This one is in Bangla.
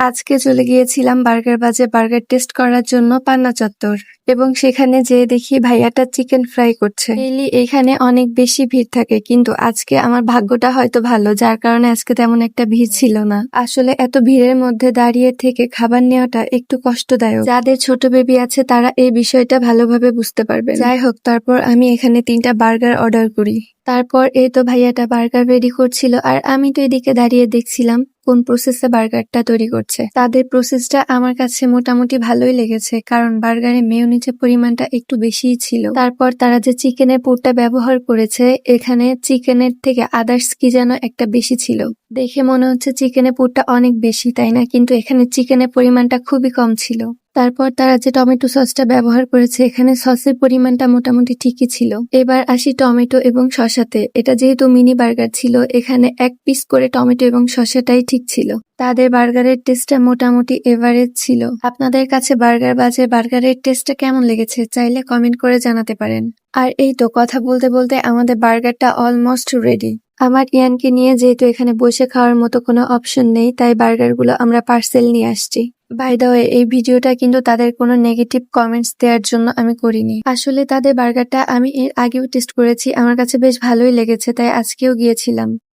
আজকে চলে গিয়েছিলাম বার্গার বাজে বার্গার টেস্ট করার জন্য পান্না চত্বর এবং সেখানে যেয়ে দেখি ভাইয়াটা চিকেন ফ্রাই করছে। ডেইলি এখানে অনেক বেশি ভিড় থাকে, কিন্তু আজকে আমার ভাগ্যটা হয়তো ভালো, যার কারণে আজকে তেমন একটা ভিড় ছিল না। আসলে এত ভিড়ের মধ্যে দাঁড়িয়ে থেকে খাবার নেওয়াটা একটু কষ্টদায়ক। যাদের ছোট বেবি আছে তারা এই বিষয়টা ভালোভাবে বুঝতে পারবে। যাই হোক, তারপর আমি এখানে 3টা বার্গার অর্ডার করি। তারপর এই তো ভাইয়াটা বার্গার রেডি করছিল, আর আমি তো এদিকে দাঁড়িয়ে দেখছিলাম কোন প্রসেসে বার্গারটা তৈরি করছে। তাদের প্রসেসটা আমার কাছে মোটামুটি ভালোই লেগেছে, কারণ বার্গারে মেয়োনিজের পরিমাণটা একটু বেশিই ছিল। তারপর তারা যে চিকেনের পুরটা ব্যবহার করেছে, এখানে চিকেনের থেকে আদার্স কি যেন একটা বেশি ছিল। দেখে মনে হচ্ছে চিকেনের পুরটা অনেক বেশি, তাই না? কিন্তু এখানে চিকেনের পরিমাণটা খুবই কম ছিল। তারপর তারা যে টমেটো সসটা ব্যবহার করেছে, এখানে সসের পরিমাণটা মোটামুটি ঠিকই ছিল। এবার আসি টমেটো এবং শসাতে। এটা যেহেতু মিনি বার্গার ছিল, এখানে 1 পিস করে টমেটো এবং শসাটাই ঠিক ছিল। তাদের বার্গারের টেস্টটা মোটামুটি এভারেজ ছিল। আপনাদের কাছে বার্গার বাজে বার্গারের টেস্টটা কেমন লেগেছে চাইলে কমেন্ট করে জানাতে পারেন। আর এই তো কথা বলতে বলতে আমাদের বার্গারটা অলমোস্ট রেডি। আমার ইয়ানকে নিয়ে যেহেতু এখানে বসে খাওয়ার মতো কোনো অপশন নেই, তাই বার্গারগুলো আমরা পার্সেল নিয়ে আসছি। বাই দ্য ওয়ে, এই ভিডিওটা কিন্তু তাদের কোনো নেগেটিভ কমেন্টস দেওয়ার জন্য আমি করিনি। আসলে তাদের বার্গারটা আমি এর আগেও টেস্ট করেছি, আমার কাছে বেশ ভালোই লেগেছে, তাই আজকেও গিয়েছিলাম।